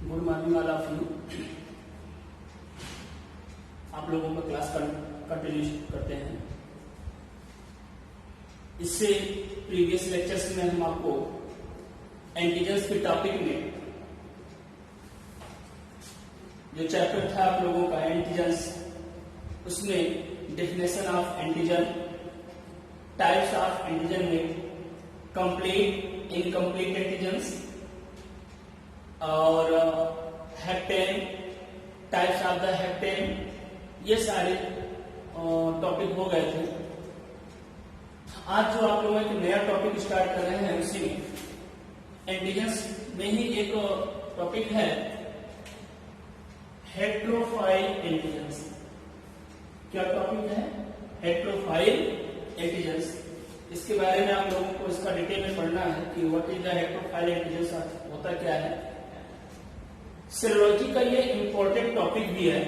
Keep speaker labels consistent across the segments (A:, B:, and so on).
A: Good morning all of you. आप लोगों का क्लास कंटिन्यू करते हैं। इससे प्रीवियस लेक्चर्स में हम आपको एंटीजन्स के टॉपिक में जो चैप्टर था आप लोगों का एंटीजन्स, उसमें definition of antigen, types of antigen में कंप्लीट, इनकम्प्लीट एंटीजन्स और heptane, types of the heptane, ये सारे टॉपिक हो गए थे। आज जो आप लोग एक नया टॉपिक स्टार्ट कर रहे हैं उसी में एंटीजन्स में ही एक टॉपिक है हेट्रोफाइल एंटीजन्स। क्या टॉपिक है? हेट्रोफाइल एंटीजन्स। इसके बारे में आप लोगों को इसका डिटेल में पढ़ना है कि व्हाट इज द हेट्रोफाइल एंटीजन्स, होता क्या है। सीरोलॉजी का ये इंपॉर्टेंट टॉपिक भी है।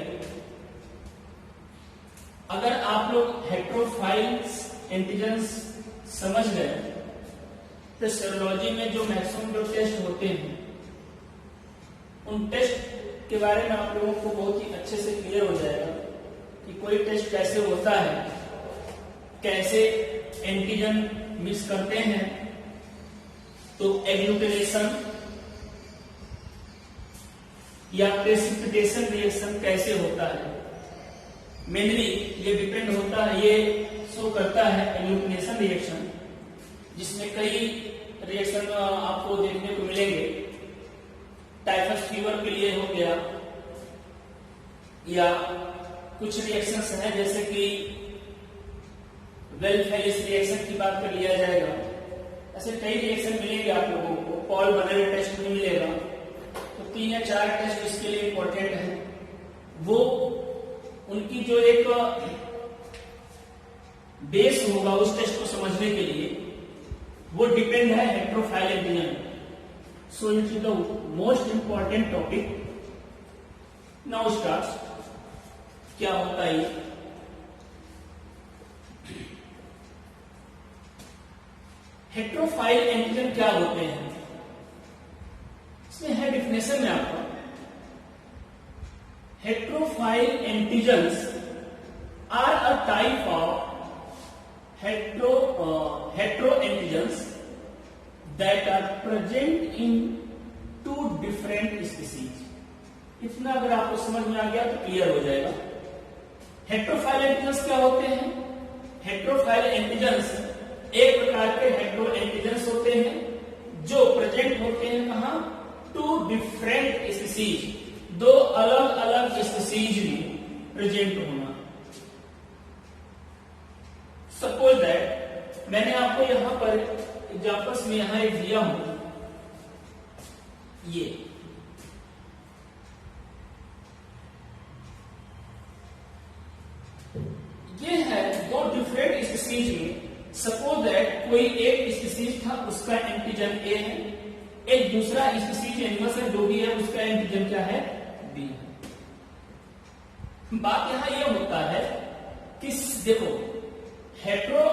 A: अगर आप लोग हेट्रोफाइल एंटीजन्स समझ गए तो सीरोलॉजी में जो मैक्सिमम जो टेस्ट होते हैं उन टेस्ट के बारे में आप लोगों को बहुत ही अच्छे से क्लियर हो जाएगा कि कोई टेस्ट कैसे होता है, कैसे एंटीजन मिक्स करते हैं, तो एग्लूटिनेशन या प्रेसिपिटेशन रिएक्शन कैसे होता है। मेनली ये डिपेंड होता है, ये शो करता है एग्लूटिनेशन रिएक्शन, जिसमें कई रिएक्शन आपको देखने को मिलेंगे। टाइफस फीवर के लिए हो गया, या कुछ रिएक्शंस हैं जैसे कि वेलफेलिस रिएक्शन की बात कर लिया जाएगा। ऐसे कई रिएक्शन मिलेंगे आप लोगों को। पॉल बनेल टेस्ट भी मिलेगा। तो 3 या 4 टेस्ट इसके लिए इंपॉर्टेंट है। वो उनकी जो एक बेस होगा उस टेस्ट को समझने के लिए, वो डिपेंड है heterophile antigen. So it is the most important topic. Now start. क्या होता है ये? हेट्रोफाइल एंटीजन क्या होते हैं, इसमें है डिफिनेशन में आपका। Heterophile antigens are a type of hetero antigens that are present in 2 different species। इतना अगर आपको समझ में आ गया तो क्लियर हो जाएगा। हेट्रोफाइल एंटीजन्स क्या होते हैं? हेट्रोफाइल एंटीजन्स एक प्रकार के हेट्रो एंटीजन्स होते हैं जो प्रेजेंट होते हैं कहां? 2 डिफरेंट स्पीसीज, 2 अलग अलग स्पीसीज में प्रेजेंट होना। सपोज दैट मैंने आपको यहां पर एग्जांपल्स में यहां एक दिया हूं, ये है 2 डिफरेंट स्पीसीज में। सपोज दैट कोई एक स्पीसीज था, उसका एंटीजन ए है, एक दूसरा स्पीसीज एनिमल्स है जो भी है, उसका एंटीजन क्या है? बी है। बात यहां यह होता है कि देखो, hetero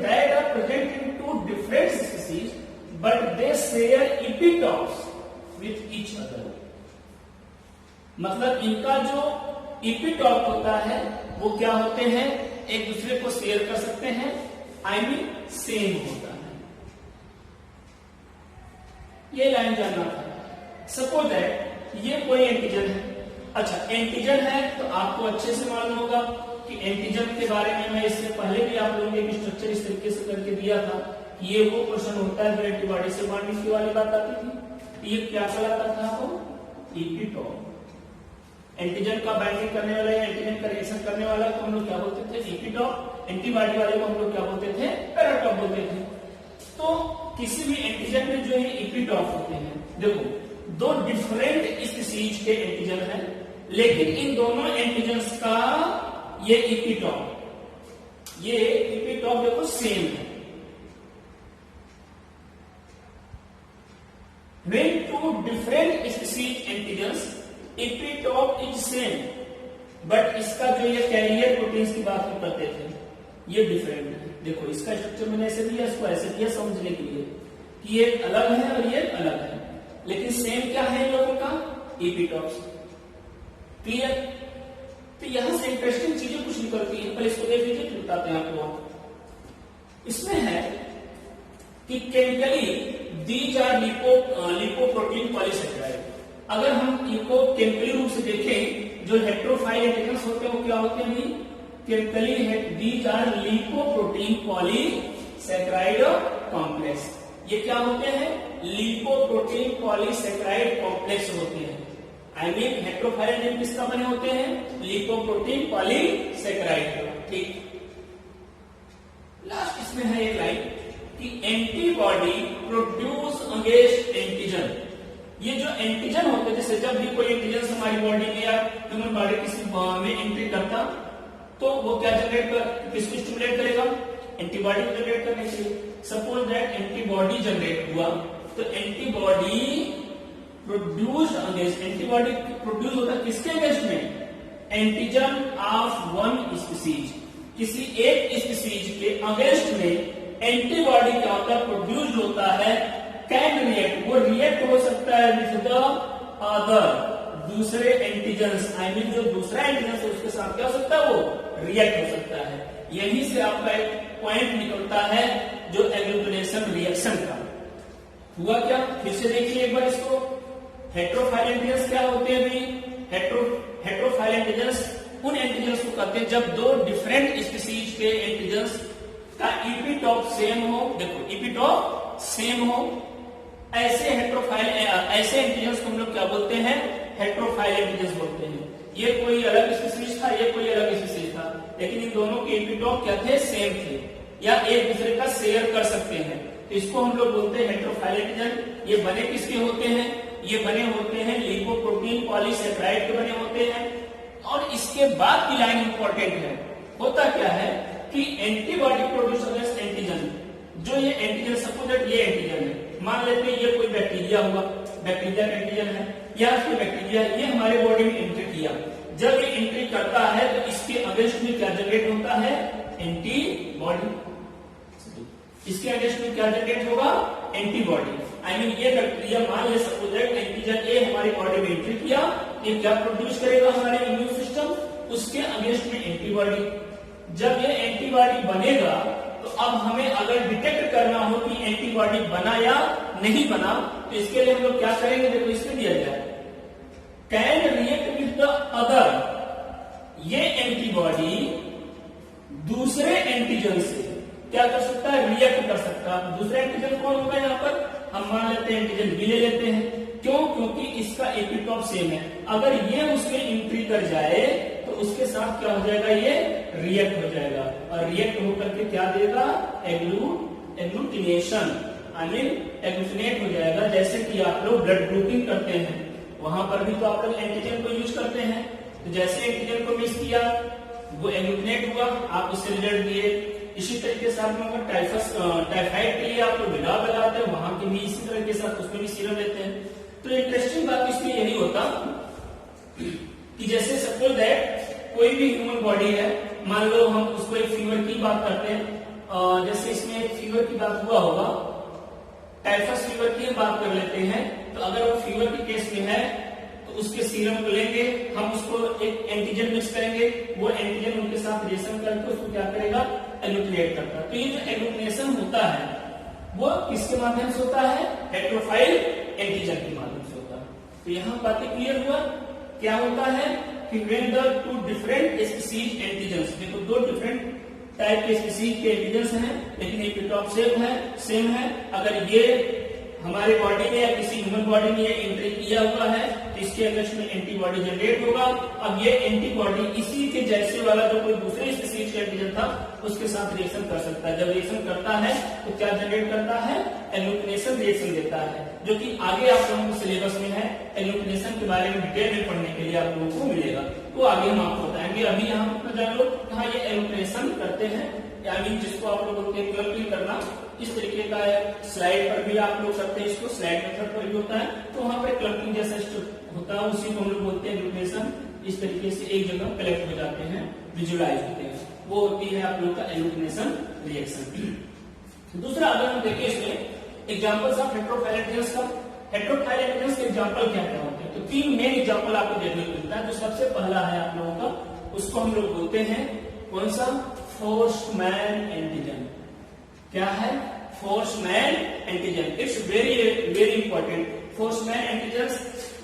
A: that are present in 2 different species but they share epitopes with each other। मतलब इनका जो इपिटॉप होता है वो क्या होते हैं? एक दूसरे को शेयर कर सकते हैं, आई मीन सेम होता है। ये लाइन जानना था। सपोज दैट ये कोई एंटीजन है। अच्छा, एंटीजन है तो आपको अच्छे से मालूम होगा कि एंटीजन के बारे में मैं इससे पहले भी आप लोगों को एक स्ट्रक्चर इस तरीके से करके दिया था कि ये वो क्वेश्चन होता है जो एंटीबॉडी से बाइंडिंग की वाली बात आती थी। ये क्या कहलाता था आपको? इपिटॉप। एंटीजन का बाइंडिंग करने वाला या एंटीजन का रिएक्शन करने वाला को हम लोग क्या बोलते थे? इपिटॉप। एंटीबॉडी वाले को हम लोग क्या बोलते थे? पैराटॉप बोलते थे। तो किसी भी एंटीजन में जो है इपिटॉप होते हैं। देखो, 2 डिफरेंट स्पीसीज के एंटीजन है, लेकिन इन दोनों एंटीजन्स का ये इपिटॉप देखो सेम है। When 2 different species antigens, epitope is same, but इसका जो ये कैरियर प्रोटीन्स की बात करते थे ये डिफरेंट है। देखो इसका स्ट्रक्चर मैंने ऐसे दिया, इसको ऐसे दिया समझने के लिए कि ये अलग है और ये अलग है। लेकिन सेम क्या है इन लोगों का, इपीटॉप्स। क्लियर? तो यहां से इंटरेस्टिंग चीजें कुछ निकलती हैं, पर इसको देख लीजिए, बताते हैं आपको। इसमें है कि chemically these are lipoprotein polysaccharide. अगर हम इनको केमिकली रूप से देखें, जो हेट्रोफाइल एंटीजन्स होते हैं वो क्या होते हैं? Chemically these are lipoprotein polysaccharide complex. ये क्या होते हैं? लिपोप्रोटीन पॉलीसेकेराइड कॉम्प्लेक्स होते हैं। आई मीन हेट्रोफाइल एंटीजन किसका बने होते हैं? Lipoprotein polysaccharide. ठीक। लास्ट इसमें है एक लाइन कि एंटीबॉडी प्रोड्यूस अगेंस्ट एंटीजन। ये जो एंटीजन होते हैं, जैसे जब भी कोई एंटीजन हमारी बॉडी में या ह्यूमन बॉडी किसी में एंट्री करता, तो वो क्या जनरेट कर, किसको स्टिमुलेट करेगा? एंटीबॉडी को जनरेट करने के लिए। सपोज दैट एंटीबॉडी जनरेट हुआ, तो antibody produced against, antibody produce होता है किसके अगेंस्ट में? Antigen of one species. किसी एक स्पीसीज के अगेंस्ट में एंटीबॉडी क्या होता है? प्रोड्यूस्ड होता है। कैन रिएक्ट, वो रिएक्ट हो सकता है विद द अदर, दूसरे एंटीजन्स। आई मीन जो दूसरा एंटीजन है उसके साथ क्या हो सकता है? वो रिएक्ट हो सकता है। यहीं से आपका एक पॉइंट निकलता है जो एग्लूटिनेशन रिएक्शन का। हुआ क्या? फिर से देखिए एक बार इसको। हेट्रोफाइल एंटीजन्स क्या होते हैं भाई? हेट्रोफाइल एंटीजन्स उन एंटीजन्स को कहते हैं जब दो डिफरेंट स्पीसीज के एंटीजन्स का इपीटॉप सेम हो। देखो, इपीटॉप सेम हो, ऐसे हेट्रोफाइल, ऐसे एंटीजन्स को हम लोग क्या बोलते हैं? हेट्रोफाइल एंटीजन्स बोलते हैं। ये कोई अलग स्पीसीज था, ये कोई अलग स्पीसीज था, लेकिन इन दोनों के इपीटॉप क्या थे? सेम थे, या एक दूसरे का शेयर कर सकते हैं। तो इसको हम लोग बोलते हैं हेट्रोफाइल एंटीजन। ये बने किसके होते हैं? ये बने होते हैं लिपोप्रोटीन पॉलीसेकेराइड के बने होते हैं। और इसके बाद की लाइन इंपॉर्टेंट है। होता क्या है कि एंटीबॉडी प्रोड्यूस अगेंस्ट एंटीजन। जो ये एंटीजन, सपोज दैट ये एंटीजन है, मान लेते हैं ये कोई बैक्टीरिया हुआ, बैक्टीरिया का एंटीजन है, या कोई बैक्टीरिया ये हमारे बॉडी में एंट्री किया। जब ये एंट्री करता है तो इसके अगेंस्ट में क्या जनरेट होता है? एंटीबॉडी। इसके अगेंस्ट में क्या जनरेट होगा? एंटीबॉडी। आई मीन ये बैक्टीरिया, मान ले सपोज दैट एंटीजन ए हमारी बॉडी में एंट्री किया, ये क्या प्रोड्यूस करेगा? हमारे इम्यून सिस्टम उसके अगेंस्ट में एंटीबॉडी। जब ये एंटीबॉडी बनेगा तो अब हमें अगर डिटेक्ट करना हो कि एंटीबॉडी बना या नहीं बना, तो इसके लिए हम लोग क्या करेंगे? देखो इसमें दिया गया है, can react with the other. ये एंटीबॉडी दूसरे एंटीजन से क्या कर सकता है? रिएक्ट कर सकता है। दूसरा एंटीजन कौन होगा? यहाँ पर हम मान लेते हैं एंटीजन बी ले लेते हैं। क्यों? क्योंकि इसका एपिटॉप सेम है। अगर ये उसमें एंट्री कर जाए तो उसके साथ क्या हो जाएगा? ये रिएक्ट हो जाएगा, और रिएक्ट होकर के क्या देगा? एग्लूटिनेशन, आई मीन एग्लूटिनेट हो जाएगा। जैसे कि आप लोग ब्लड ग्रुपिंग करते हैं, वहां पर भी तो आप लोग एंटीजन को यूज करते हैं। तो जैसे एंटीजन को मिक्स किया, वो एग्लूटिनेट हुआ, आप उससे रिजल्ट दिए। इसी तरीके से आप लोग टाइफाइड के लिए आप लोग विलाप लगाते हैं, वहां के भी इसी तरह के साथ उसमें भी सीरम लेते हैं। तो इंटरेस्टिंग बात इसमें यही होता कि जैसे सपोज दैट कोई भी ह्यूमन बॉडी है, मान लो हम उसको एक फीवर की बात करते हैं, जैसे इसमें एक फीवर की बात हुआ होगा, टाइफस फीवर की हम बात कर लेते हैं। तो अगर वो फीवर के केस में है तो उसके सीरम को लेंगे, हम उसको एक एंटीजन मिक्स करेंगे, वो एंटीजन उनके साथ रिएक्शन करके उसको क्या करेगा? एग्लूटिनेट करता है। तो ये जो एग्लूटिनेशन होता है वो किसके माध्यम से होता है? हेट्रोफाइल एंटीजन के माध्यम से होता है। तो यहाँ बातें क्लियर हुआ। क्या होता है कि when the two different species antigens, देखो दो डिफरेंट टाइप के स्पीसीज के एंटीजन्स हैं, लेकिन एपिटॉप सेम है। अगर ये हमारे बॉडी में या किसी ह्यूमन बॉडी में ये एंट्री किया हुआ है तो इसके अगेंस्ट में एंटीबॉडी जनरेट होगा। अब ये एंटीबॉडी इसी के जैसे वाला जो कोई दूसरे स्पीसीज का एंटीजन था उसके साथ रिएक्शन कर सकता है। जब रिएक्शन करता है तो क्या जनरेट करता है? एग्लूटिनेशन रिएक्शन देता है, जो कि आगे आप लोगों के सिलेबस में है। एग्लूटिनेशन के बारे में डिटेल में पढ़ने के लिए आप लोगों को मिलेगा, तो आगे हम आपको बताएंगे। अभी यहाँ पर जान लो कहाँ ये एग्लूटिनेशन करते हैं, यानी जिसको आप लोग बोलते हैं क्लम्पिंग करना। इस तरीके का है, स्लाइड पर भी आप लोग करते हैं इसको, स्लाइड मेथड पर भी होता है। तो वहां पर क्लम्पिंग जैसा होता है, उसी को हम लोग बोलते हैं एग्लूटिनेशन। इस तरीके से एक जगह कलेक्ट हो जाते हैं, विजुअलाइज होते हैं, वो होती है आप लोग का एग्लूटिनेशन रिएक्शन। दूसरा अगर हम देखें इसमें एग्जांपल्स ऑफ हेट्रोफाइल एंटीजन्स का, हेट्रोफाइल एंटीजन के एग्जांपल क्या क्या होते हैं? तो 3 मेन एग्जांपल आपको देखने को मिलता है। जो सबसे पहला है आप लोगों का, उसको हम लोग बोलते हैं कौन सा? Forssman antigen. क्या है? Forssman antigen. It's very very important. Forssman antigen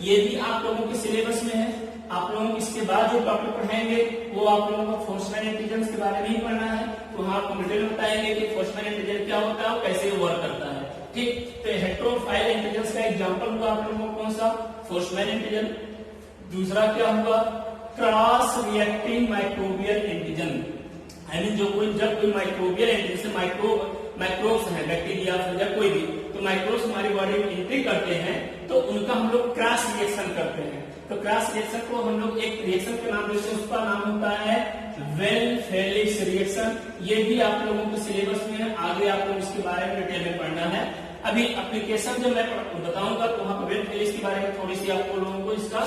A: ये भी आप लोगों के सिलेबस में है। आप लोगों को इसके बाद जो टॉपिक पढ़ाएंगे वो आप लोगों को फोर्समैन एंटीजन के बारे में ही पढ़ना है। तो वहां आपको डिटेल बताएंगे कि फोर्समैन एंटीजन क्या होता है और कैसे वर्क करता है। ठीक, तो हेट्रोफाइल एंटीजन का एग्जांपल हुआ आप लोगों को कौन सा? Forssman antigen. दूसरा क्या हुआ? Cross reacting microbial antigen. यानी जब कोई माइक्रोबियल एंटीजन से माइक्रोब्स है, बैक्टीरिया या कोई भी, तो माइक्रोब्स हमारी बॉडी में एंट्री करते हैं तो उनका हम लोग क्रॉस रिएक्शन करते हैं। तो क्रॉस रिएक्शन को हम लोग एक रिएक्शन के नाम देते हैं, उसका नाम होता है वेल फेलिक्स रिएक्शन। ये भी आप लोगों के सिलेबस में है, आगे आप लोग इसके बारे में डिटेल में पढ़ना है। अभी एप्लीकेशन जब मैं बताऊंगा तो वहां पर वेल फेलिक्स के बारे में थोड़ी सी आप लोगों को इसका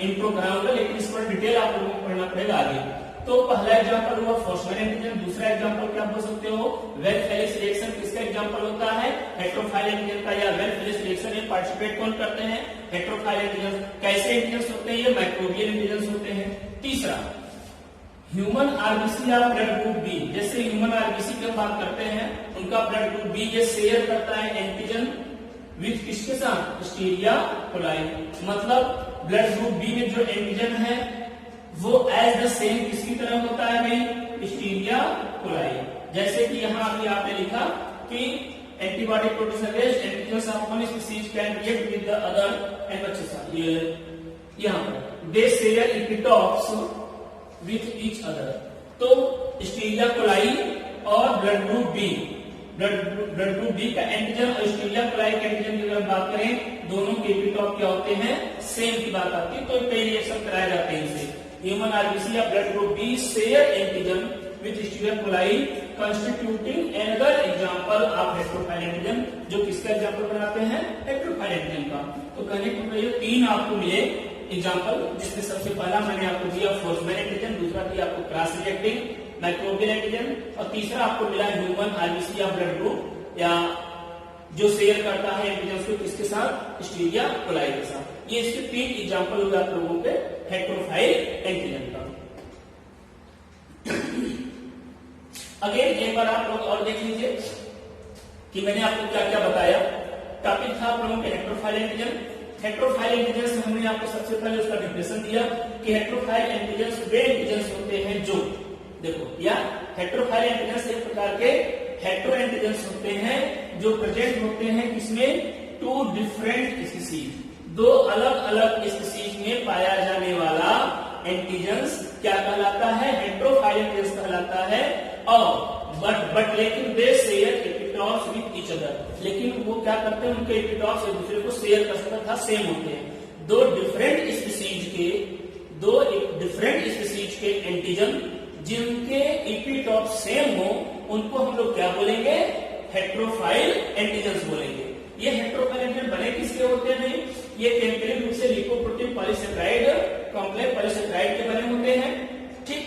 A: इंट्रो कराऊंगा, लेकिन इस पर डिटेल आप लोगों को पढ़ना पड़ेगा आगे। तो पहला एग्जांपल हुआ फोर्समैन एंटीजन। दूसरा एग्जांपल क्या बोल सकते हो? Weil Felix reaction. किसका एग्जांपल होता है? हेट्रोफाइल एंटीजन का। या वेल फेलिक्स रिएक्शन में पार्टिसिपेट कौन करते हैं? हेट्रोफाइल एंटीजन। कैसे एंटीजन होते हैं? ये माइक्रोबियल एंटीजन होते हैं। तीसरा, ह्यूमन आरबीसी या ब्लड ग्रुप बी। जैसे ह्यूमन आरबीसी की बात करते हैं, उनका ब्लड ग्रुप बी ये शेयर करता है एंटीजन विथ किसके साथ? Escherichia coli. मतलब ब्लड ग्रुप बी में जो एंटीजन है वो एज द सेम किसकी तरह होता है भाई? Escherichia coli. जैसे कि यहाँ अभी आपने लिखा कि antibody produce against antigens of one species can react with the other and अच्छे ये यहाँ पर they share epitopes with each other. तो एस्चेरिचिया कोलाई और blood group B, blood group B का एंटीजन और एस्चेरिचिया कोलाई के एंटीजन की अगर बात करें, दोनों के एपिटॉप क्या होते हैं? सेम की बात आती है। तो कई रिएक्शन कराए जाते हैं इनसे। ह्यूमन आरबीसी या blood group B share antigen with Escherichia coli constituting another example of heterophile antigen. जो किसका एग्जांपल बनाते हैं? हेट्रोफाइल एंटीजन का। तो कहने को ये 3 आपको मिले एग्जांपल, जिसमें सबसे पहला मैंने आपको दिया फोर्समैन एंटीजन, दूसरा दिया आपको क्रॉस रिएक्टिंग माइक्रोबियल एंटीजन, और तीसरा आपको मिला ह्यूमन आरबीसी या ब्लड ग्रुप या जो शेयर करता है एंटीजन को किसके साथ? एस्चेरिचिया कोलाई के साथ। ये इसके 3 एग्जांपल हुए आप लोगों के हेट्रोफाइल एंटीजन का। अगेन एक बार आप लोग और देख लीजिए कि मैंने आपको क्या क्या बताया। टॉपिक था आप लोगों के हेट्रोफाइल एंटीजन। हेट्रोफाइल एंटीजन से हमने आपको सबसे पहले उसका डिफिनेशन दिया कि हेट्रोफाइल एंटीजन वे एंटीजन होते हैं जो, देखो, या हेट्रोफाइल एंटीजन एक प्रकार के हेट्रो एंटीजन होते हैं जो प्रेजेंट होते हैं किसमें? 2 डिफरेंट स्पीसीज, 2 अलग अलग स्पीसीज में पाया जाने वाला एंटीजन क्या कहलाता है? हेट्रोफाइल एंटीजन कहलाता है। और बट लेकिन they share epitopes with each other. लेकिन वो क्या करते हैं? उनके एपिटॉप्स एक दूसरे को शेयर कर सकता था, सेम होते हैं। 2 डिफरेंट स्पीसीज के एंटीजन जिनके एपिटॉप सेम हो, उनको हम लोग क्या बोलेंगे? हेट्रोफाइल एंटीजन बोलेंगे। ये हेट्रोफाइल एंटीजन बने किसके होते हैं? ये केमिकली रूप से लिपोप्रोटीन पॉलीसेकेराइड, कॉम्प्लेक्स पॉलीसेकेराइड के बने होते हैं। ठीक,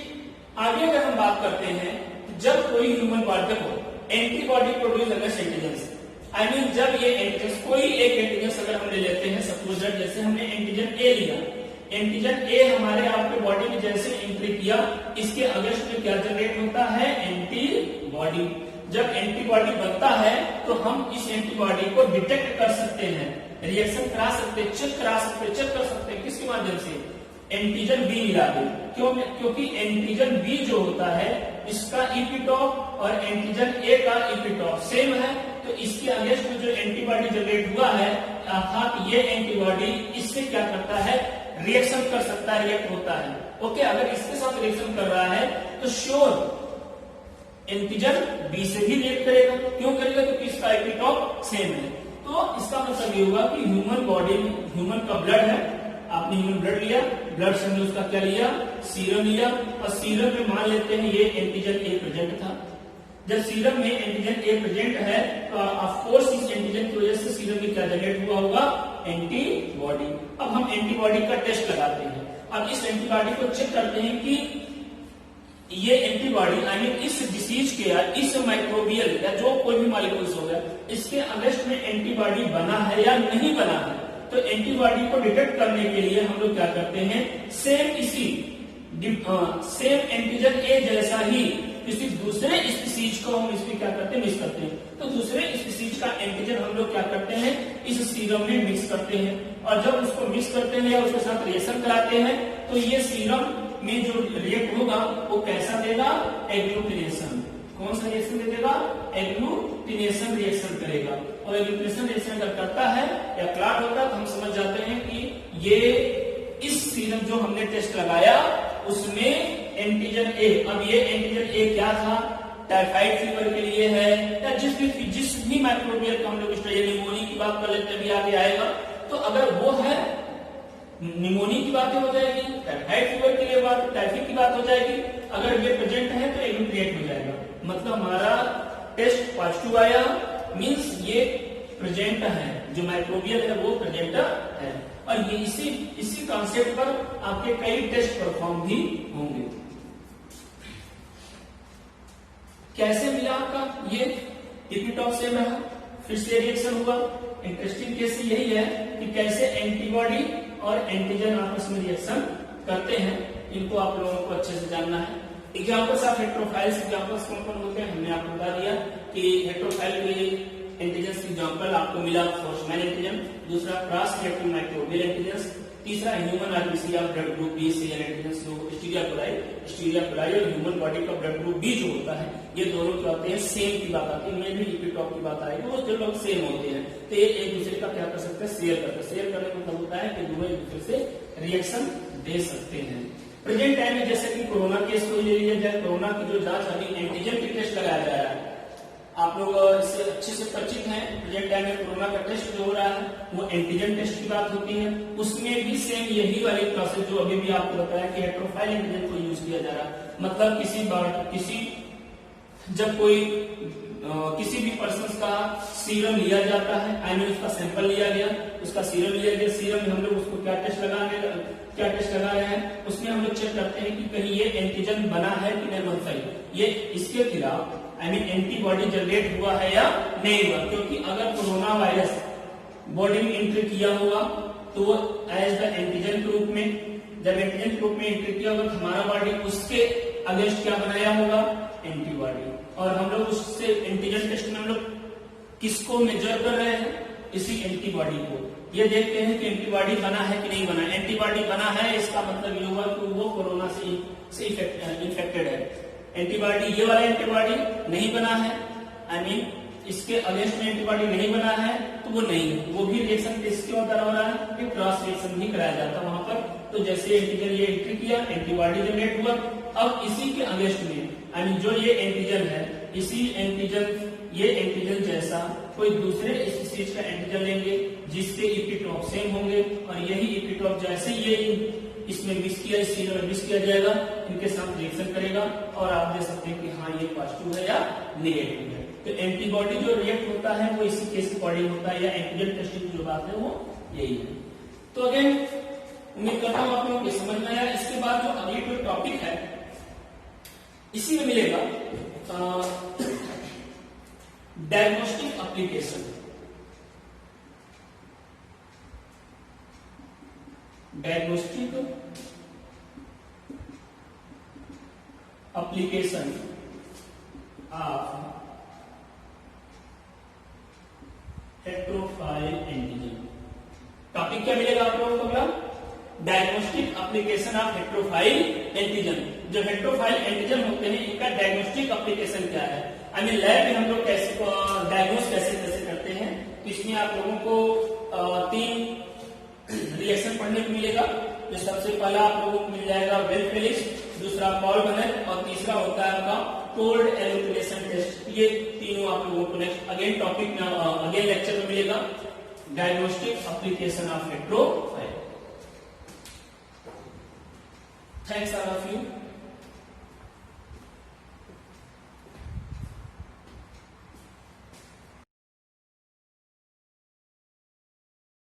A: आगे अगर हम बात करते हैं, जब कोई ह्यूमन बॉडी को antibody produce against antigen, I mean जब ये एंटीजन, कोई एक एंटीजन अगर हम ले लेते हैं, सपोज दैट जैसे हमने एंटीजन ए लिया, एंटीजन ए हमारे आपके बॉडी में जैसे एंट्री किया, इसके अगेंस्ट में क्या जनरेट होता है? एंटीबॉडी। जब एंटीबॉडी बनता है तो हम इस एंटीबॉडी को डिटेक्ट कर सकते हैं, रिएक्शन करा सकते हैं, चेक कर सकते हैं। किसके माध्यम से? एंटीजन बी मिला के। क्यों? क्योंकि एंटीजन बी जो होता है इसका इपिटॉप और एंटीजन ए का इपिटॉप सेम है, तो इसके अगेंस्ट में जो एंटीबॉडी जनरेट हुआ है, अर्थात ये एंटीबॉडी इससे क्या करता है? रिएक्शन कर सकता है, रिएक्ट होता है। ओके, अगर इसके साथ रिएक्शन कर रहा है तो श्योर एंटीजन बी से भी रिएक्ट करेगा। क्यों करेगा? क्योंकि इसका एपिटॉप सेम है। तो इसका मतलब ये हुआ कि ह्यूमन बॉडी में, ह्यूमन का ब्लड है, आपने ह्यूमन ब्लड लिया, ब्लड से हमने उसका क्या लिया? सीरम लिया, और सीरम में मान लेते हैं ये एंटीजन ए प्रेजेंट था। जब सीरम में एंटीजन ए प्रेजेंट है तो ऑफ कोर्स इस एंटीजन की वजह से सीरम में क्या जनरेट हुआ होगा? एंटीबॉडी। अब हम एंटीबॉडी का टेस्ट लगाते हैं। अब इस एंटीबॉडी को चेक करते हैं कि ये एंटीबॉडी आई मीन इस डिसीज के या इस माइक्रोबियल या जो कोई भी मॉलिक्यूल्स हो गया इसके अगेंस्ट में एंटीबॉडी बना है या नहीं बना है, तो एंटीबॉडी को डिटेक्ट करने के लिए हम लोग क्या करते हैं, सेम एंटीजन ए जैसा ही किसी दूसरे स्पीसीज को हम इसमें क्या करते हैं, मिक्स करते हैं। तो दूसरे स्पीसीज का एंटीजन हम लोग क्या करते हैं, इस सीरम में मिक्स करते हैं, और जब उसको मिक्स करते हैं या उसके साथ रिएक्शन कराते हैं तो ये सीरम में जो रिएक्ट होगा वो कैसा देगा, एग्लूटिनेशन। कौन सा रिएक्शन दे देगा, एग्लूटिनेशन रिएक्शन करेगा। और एग्लूटिनेशन रिएक्शन अगर करता है या क्लॉट होता है तो हम समझ जाते हैं कि ये इस सीरम जो हमने टेस्ट लगाया उसमें एंटीजन ए, अब ये एंटीजन ए क्या था, टाइफाइड फीवर के लिए है या जिस भी माइक्रोबियल का हम लोग निमोनिया की बात कर लेते हैं, अभी आगे आएगा। तो अगर वो है निमोनिया की बातें हो जाएगी, टाइफाइड फीवर के लिए बात, टाइफाइड की बात हो जाएगी। अगर ये प्रेजेंट है तो एग्लूटिनेट हो जाएगा, मतलब हमारा टेस्ट पॉजिटिव आया, मींस ये प्रेजेंट है, जो माइक्रोबियल है वो प्रेजेंट है। और ये इसी कॉन्सेप्ट पर आपके कई टेस्ट परफॉर्म भी होंगे। कैसे मिला आपका ये इपिटॉप सेम रहा, फिर से रिएक्शन हुआ। इंटरेस्टिंग केस यही है कि कैसे एंटीबॉडी और एंटीजन आपस में रिएक्शन करते हैं, इनको आप लोगों को अच्छे से जानना है। एग्जाम्पल्स ऑफ हेट्रोफाइल्स, एग्जाम्पल्स कौन कौन होते हैं हमने आपको बता दिया कि हेट्रोफाइल के एंटीजन की एग्जाम्पल आपको मिला फोर्समैन एंटीजन, दूसरा क्रॉस रिएक्टिव माइक्रोबियल एंटीजन, तीसरा human RBC of blood group B C N antigen, Escherichia coli और ह्यूमन बॉडी का ब्लड ग्रुप बी जो होता है, ये दोनों क्या होते हैं, सेम की बात आती है। इनमें भी इपिटॉप की बात आएगी, वो जो लोग सेम होते हैं तो ये एक दूसरे का क्या कर सकते हैं, शेयर करते हैं। शेयर करने का मतलब होता है कि दोनों एक दूसरे से रिएक्शन दे सकते हैं। प्रेजेंट टाइम में जैसे कि कोरोना केस को ले लिया जाए, कोरोना की जो जांच अभी एंटीजन की टेस्ट लगाया जा रहा है, आप लोग इससे अच्छे से परिचित हैं। प्रेजेंट टाइम में कोरोना का टेस्ट जो हो रहा है वो एंटीजन टेस्ट की बात होती है, उसमें भी सेम यही वाली प्रोसेस जो अभी भी आपको बताया कि हेट्रोफाइल एंटीजन को यूज किया जा रहा है। मतलब जब कोई किसी भी पर्सन का सीरम लिया जाता है, आई मीन उसका सैंपल लिया गया, उसका सीरम लिया गया, सीरम में हम लोग उसको क्या टेस्ट लगा रहे हैं, उसमें हम लोग चेक करते हैं कि कहीं ये एंटीजन बना है कि नहीं बनता है, ये इसके खिलाफ आई मीन एंटीबॉडी जनरेट हुआ है या नहीं हुआ। क्योंकि अगर कोरोना वायरस बॉडी में एंट्री किया हुआ तो वो एज द एंटीजन के रूप में, जब एंटीजन के रूप में एंट्री किया होगा तो हमारा बॉडी उसके अगेंस्ट क्या बनाया होगा, एंटीबॉडी। और हम लोग उससे एंटीजन टेस्ट में हम लोग किसको मेजर कर रहे हैं, इसी एंटीबॉडी को। ये देखते हैं कि एंटीबॉडी बना है कि नहीं बना। एंटीबॉडी बना है इसका मतलब ये हुआ कि वो कोरोना से इन्फेक्टेड है। एंटीबॉडी, ये वाला एंटीबॉडी नहीं बना है, आई मीन इसके अगेंस्ट में एंटीबॉडी नहीं बना है तो वो नहीं है, वो भी रिएक्शन टेस्ट क्यों हो रहा है कि क्रॉस रिएक्शन भी कराया जाता है वहां पर। तो जैसे एंटीजन ये एंट्री किया, एंटीबॉडी जनरेट हुआ, अब इसी के अगेंस्ट में आई मीन जो ये एंटीजन है, ये एंटीजन जैसा कोई दूसरे स्पीसीज का एंटीजन लेंगे जिसके इपिटॉप सेम होंगे, और यही इपिटॉप जैसे ये इसमें मिक्स किया, इस सीरम में मिक्स किया जाएगा, इनके साथ रिएक्शन करेगा और आप देख सकते हैं कि हाँ ये पॉजिटिव है या नेगेटिव है। तो एंटीबॉडी जो रिएक्ट होता है वो इसी केस के अकॉर्डिंग होता है, या एंटीजन टेस्टिंग की जो बात है वो यही है। तो अगेन उम्मीद करता हूं आप लोगों को समझ में आया। इसके बाद जो अगली जो टॉपिक है इसी में मिलेगा diagnostic application. Diagnostic application of heterophile antigen. Topic क्या मिलेगा आप लोगों को, diagnostic application of heterophile antigen. जो हेट्रोफाइल एंटीजन होते हैं इनका डायग्नोस्टिक एप्लीकेशन क्या है, आई मीन लैब में हम लोग कैसे डायग्नोस कैसे करते हैं। तो इसमें आप लोगों को 3 रिएक्शन पढ़ने को मिलेगा। जो सबसे पहला आप लोगों को मिल जाएगा वेल फेलिक्स, दूसरा पॉल बर्नर और तीसरा होता है आपका कोल्ड एल्यूमिनेशन टेस्ट। ये तीनों आप लोगों को नेक्स्ट अगेन टॉपिक में अगेन लेक्चर में मिलेगा, diagnostic application of heterophile. Thanks all of you.